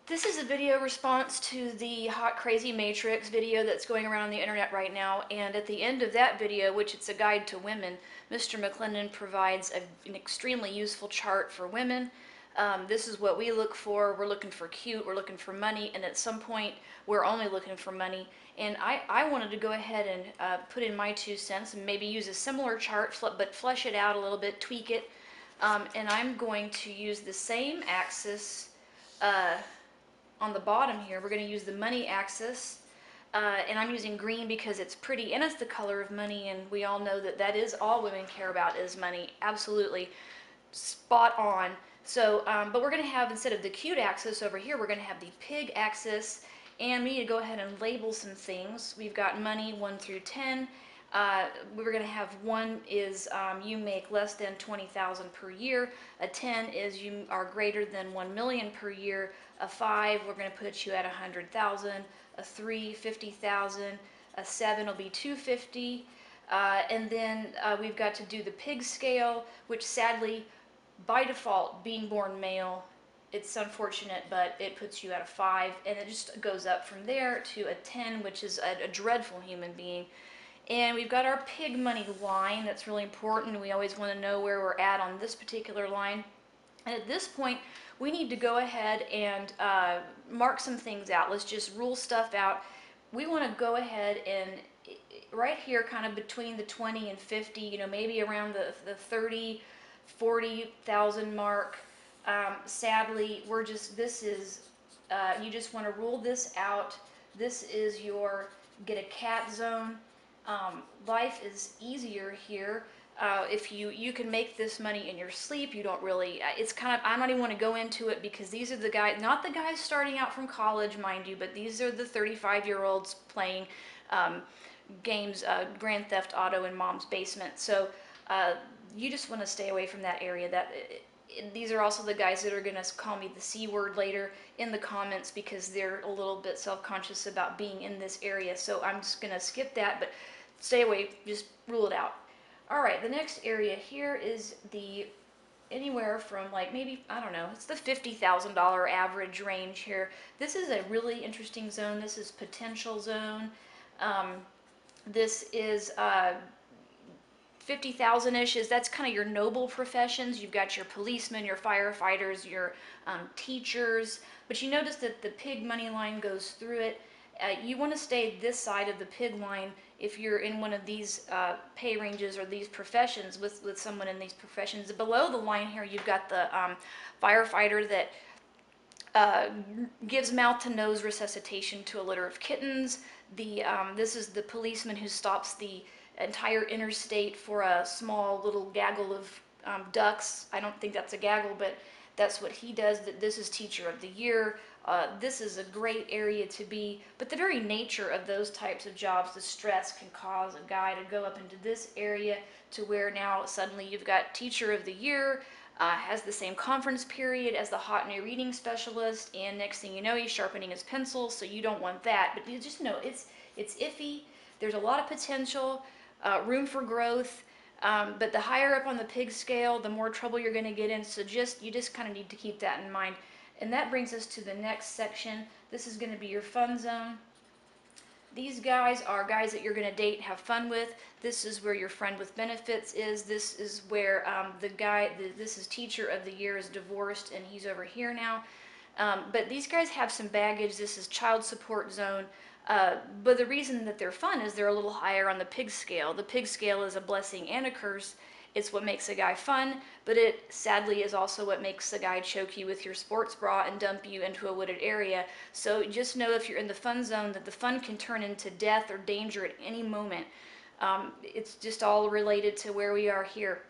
This is a video response to the Hot Crazy Matrix video that's going around the internet right now, and at the end of that video, which it's a guide to women, Mr. McClendon provides an extremely useful chart for women. This is what we look for. We're looking for cute, we're looking for money, and at some point we're only looking for money. And I wanted to go ahead and put in my 2 cents and maybe use a similar chart, but flesh it out a little bit, tweak it. And I'm going to use the same axis uh, on the bottom here. We're going to use the money axis, and I'm using green because it's pretty and it's the color of money, and we all know that that is all women care about is money. Absolutely spot on. So, but we're going to have, instead of the cute axis over here, we're going to have the pig axis, and we need to go ahead and label some things. We've got money 1 through 10. We're going to have 1 is you make less than 20,000 per year. A 10 is you are greater than 1 million per year. A 5, we're going to put you at 100,000. A 3, 50,000. A 7 will be 250. And then we've got to do the pig scale, which sadly, by default, being born male, it's unfortunate, but it puts you at a 5, and it just goes up from there to a 10, which is a dreadful human being. And we've got our pig money line. That's really important. We always want to know where we're at on this particular line. And at this point, we need to go ahead and mark some things out. Let's just rule stuff out. We want to go ahead and right here, kind of between the 20 and 50, maybe around the 30, 40,000 mark. Sadly, you just want to rule this out. This is your get a cat zone. Life is easier here. If you can make this money in your sleep. You don't really, it's kind of, I don't even want to go into it because these are the guys, not the guys starting out from college, mind you, but these are the 35-year-olds playing games, Grand Theft Auto in mom's basement. So you just want to stay away from that area. These are also the guys that are going to call me the C word later in the comments because they're a little bit self-conscious about being in this area. So I'm just going to skip that, but stay away, just rule it out. Alright, the next area here is the anywhere from, like, maybe, I don't know, it's the $50,000 average range here. This is a really interesting zone. This is potential zone. This is 50,000-ish is, that's kind of your noble professions. You've got your policemen, your firefighters, your teachers, but you notice that the pig money line goes through it. You want to stay this side of the pig line if you're in one of these pay ranges or these professions with someone in these professions. Below the line here, you've got the firefighter that gives mouth-to-nose resuscitation to a litter of kittens. This is the policeman who stops the entire interstate for a small little gaggle of ducks. I don't think that's a gaggle, but that's what he does. This is Teacher of the Year. This is a great area to be, but the very nature of those types of jobs, the stress can cause a guy to go up into this area to where now suddenly you've got Teacher of the Year, has the same conference period as the hot new reading specialist, and next thing you know, he's sharpening his pencil, so you don't want that. But you just know it's iffy. There's a lot of potential, room for growth. But the higher up on the pig scale, the more trouble you're going to get in. So you just kind of need to keep that in mind. And that brings us to the next section. This is going to be your fun zone. These guys are guys that you're going to date and have fun with. This is where your friend with benefits is. This is where this is Teacher of the Year is divorced and he's over here now. But these guys have some baggage. This is child support zone. But the reason that they're fun is they're a little higher on the pig scale. The pig scale is a blessing and a curse. It's what makes a guy fun, but it sadly is also what makes a guy choke you with your sports bra and dump you into a wooded area. So just know if you're in the fun zone that the fun can turn into death or danger at any moment. It's just all related to where we are here.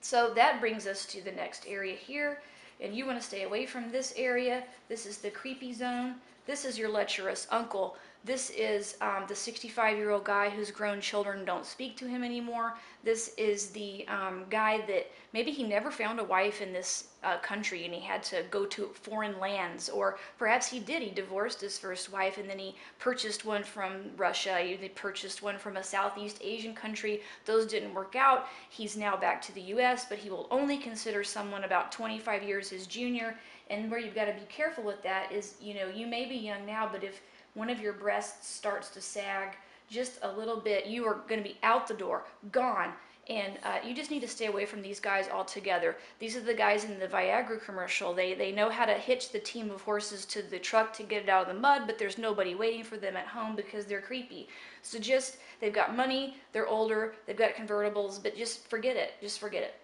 So that brings us to the next area here, and you want to stay away from this area. This is the creepy zone. This is your lecherous uncle. This is the 65-year-old guy whose grown children don't speak to him anymore. This is the guy that maybe he never found a wife in this country and he had to go to foreign lands, or perhaps he did. He divorced his first wife and then he purchased one from Russia. He purchased one from a Southeast Asian country. Those didn't work out. He's now back to the U.S., but he will only consider someone about 25 years his junior, And where you've got to be careful with that is, you know, you may be young now, but if one of your breasts starts to sag just a little bit, you are going to be out the door, gone. And you just need to stay away from these guys altogether. These are the guys in the Viagra commercial. They know how to hitch the team of horses to the truck to get it out of the mud, but there's nobody waiting for them at home because they're creepy. So just, they've got money, they're older, they've got convertibles, but just forget it. Just forget it.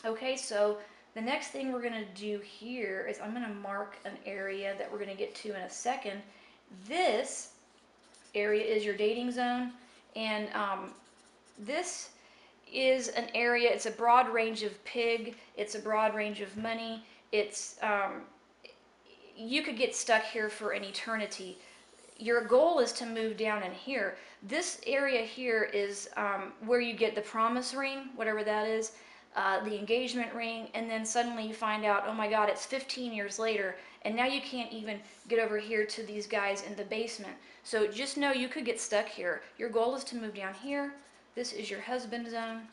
Okay, so the next thing we're going to do here is I'm going to mark an area that we're going to get to in a second. This area is your dating zone, and this is an area, it's a broad range of pig, it's a broad range of money, it's, you could get stuck here for an eternity. Your goal is to move down in here. This area here is where you get the promise ring, whatever that is, the engagement ring, and then suddenly you find out, oh my God, it's 15 years later, and now you can't even get over here to these guys in the basement. So just know you could get stuck here. Your goal is to move down here. This is your husband zone.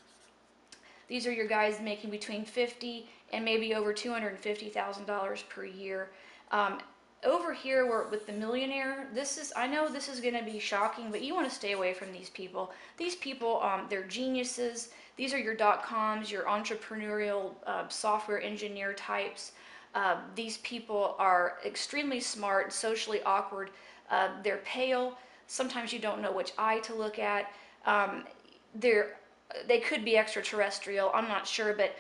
These are your guys making between $50,000 and maybe over $250,000 per year. Over here, we're with the millionaire. This is, I know this is going to be shocking, but you want to stay away from these people. These people, they're geniuses. These are your .coms, your entrepreneurial software engineer types. These people are extremely smart, socially awkward. They're pale. Sometimes you don't know which eye to look at. They could be extraterrestrial, I'm not sure, but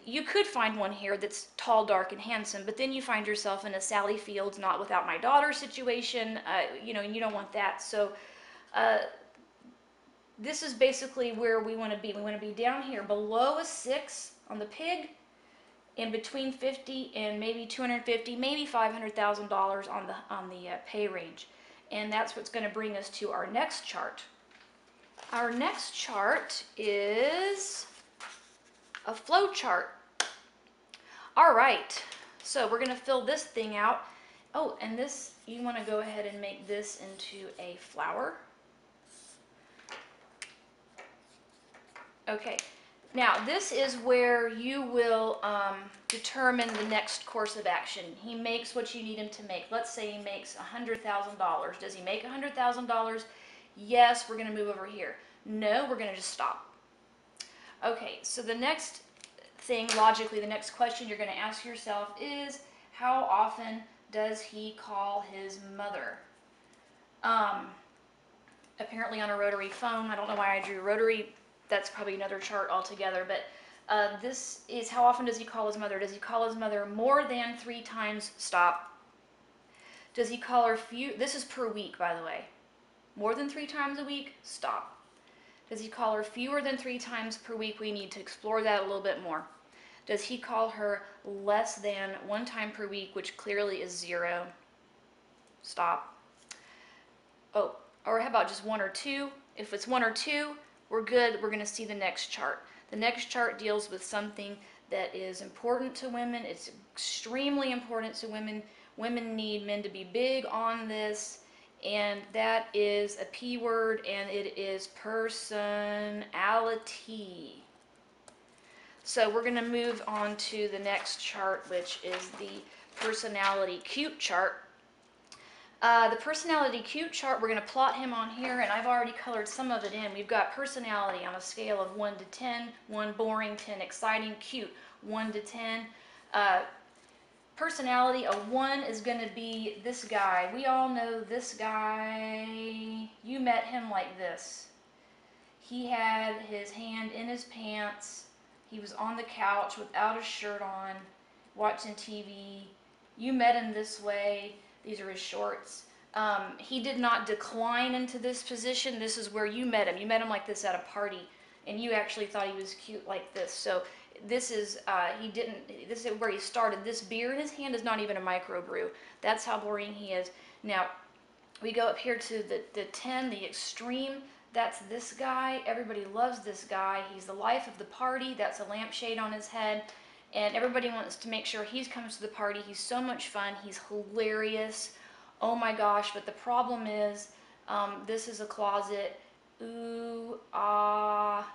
you could find one here that's tall, dark, and handsome, but then you find yourself in a Sally Fields not without my daughter situation, you know, and you don't want that. So this is basically where we want to be. We want to be down here below a 6 on the pig, in between 50 and maybe 250, maybe $500,000 on the pay range. And that's what's going to bring us to our next chart. Our next chart is a flow chart. All right, so we're going to fill this thing out. Oh, and this, you want to go ahead and make this into a flower. Okay, now this is where you will determine the next course of action. He makes what you need him to make. Let's say he makes $100,000. Does he make $100,000? Yes, we're going to move over here. No, we're going to just stop. Okay, so the next thing, logically, the next question you're going to ask yourself is, how often does he call his mother? Apparently on a rotary phone. I don't know why I drew rotary. That's probably another chart altogether, but this is how often does he call his mother? Does he call his mother more than 3 times? Stop. Does he call her this is per week, by the way. More than 3 times a week? Stop. Does he call her fewer than 3 times per week? We need to explore that a little bit more. Does he call her less than 1 time per week, which clearly is 0? Stop. Oh, or how about just 1 or 2? If it's 1 or 2, we're good. We're going to see the next chart. The next chart deals with something that is important to women. It's extremely important to women. Women need men to be big on this. And that is a P word, and it is personality. So we're going to move on to the next chart, which is the personality cute chart. The personality cute chart, we're going to plot him on here, and I've already colored some of it in. We've got personality on a scale of 1 to 10, 1 boring, 10 exciting, cute, 1 to 10. Personality, a 1 is going to be this guy. We all know this guy. You met him like this. He had his hand in his pants. He was on the couch without a shirt on, watching TV. You met him this way. These are his shorts. He did not decline into this position. This is where you met him. You met him like this at a party, and you actually thought he was cute like this. So this is, this is where he started. This beer in his hand is not even a microbrew. That's how boring he is. Now, we go up here to the 10, the extreme. That's this guy. Everybody loves this guy. He's the life of the party. That's a lampshade on his head. And everybody wants to make sure he comes to the party. He's so much fun. He's hilarious. Oh my gosh, but the problem is, this is a closet. Ooh, ah,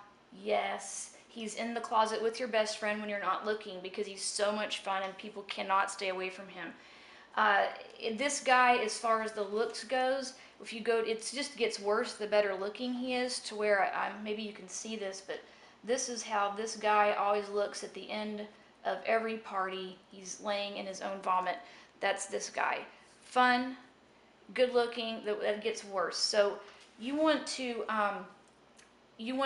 yes. He's in the closet with your best friend when you're not looking because he's so much fun and people cannot stay away from him. Uh, this guy, as far as the looks goes, if you go, it just gets worse the better looking he is, to where maybe you can see this, but this is how this guy always looks at the end of every party. He's laying in his own vomit. That's this guy. Fun, good looking, that gets worse. So you want to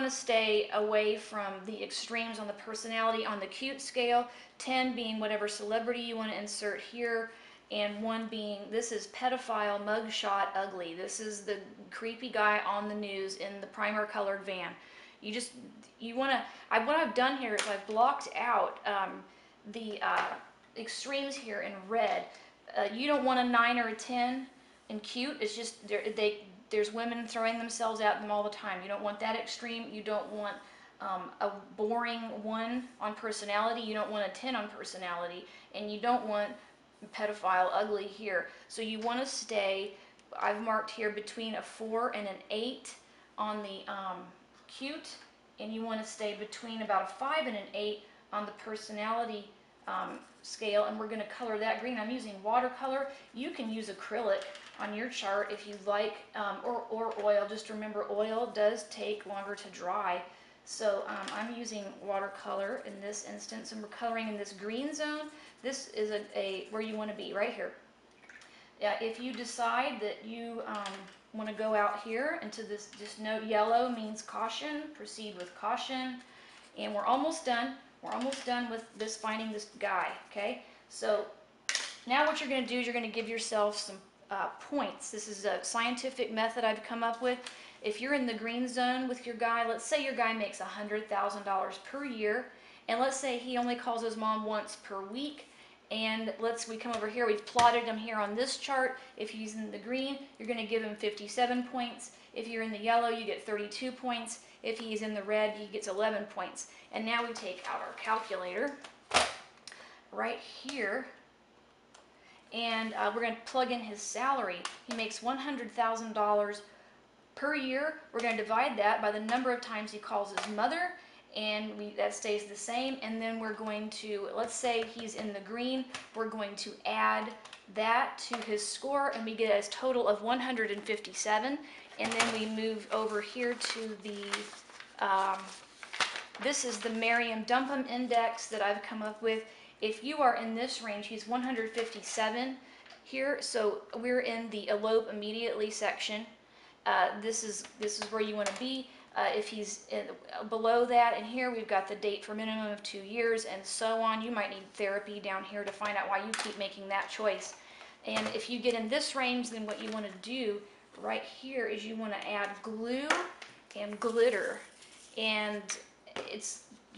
stay away from the extremes on the personality on the cute scale, 10 being whatever celebrity you want to insert here, and 1 being, this is pedophile mugshot ugly. This is the creepy guy on the news in the primer colored van. What I've done here is I've blocked out the extremes here in red. You don't want a 9 or a 10 in cute. It's just, there's women throwing themselves at them all the time. You don't want that extreme. You don't want a boring 1 on personality. You don't want a 10 on personality. And you don't want pedophile ugly here. So you want to stay, I've marked here, between a 4 and an 8 on the cute. And you want to stay between about a 5 and an 8 on the personality scale. And we're going to color that green. I'm using watercolor. You can use acrylic on your chart if you'd like, or oil. Just remember, oil does take longer to dry. So I'm using watercolor in this instance, and we're coloring in this green zone. This is where you want to be, right here. If you decide that you want to go out here into this, just note yellow means caution, proceed with caution. And we're almost done. We're almost done with this, finding this guy, okay? So now what you're going to do is you're going to give yourself some points. This is a scientific method I've come up with. If you're in the green zone with your guy, let's say your guy makes $100,000 per year, and let's say he only calls his mom once per week, and we come over here, we've plotted him here on this chart. If he's in the green, you're going to give him 57 points. If you're in the yellow, you get 32 points. If he's in the red, he gets 11 points. And now we take out our calculator right here, and we're going to plug in his salary. He makes $100,000 per year. We're going to divide that by the number of times he calls his mother, and that stays the same. And then we're going to, let's say he's in the green, we're going to add that to his score, and we get a total of 157. And then we move over here to the, this is the Merriam-Dunham index that I've come up with. If you are in this range, he's 157 here, so we're in the elope immediately section. This is where you want to be. If he's below that, and here we've got the date for minimum of 2 years, and so on. You might need therapy down here to find out why you keep making that choice. And if you get in this range, then what you want to do right here is you want to add glue and glitter, and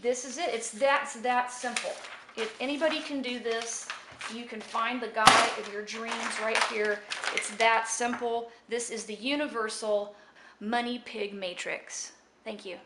this is it. It's that simple. If anybody can do this, you can find the guy of your dreams right here. It's that simple. This is the universal Money Pig Matrix. Thank you.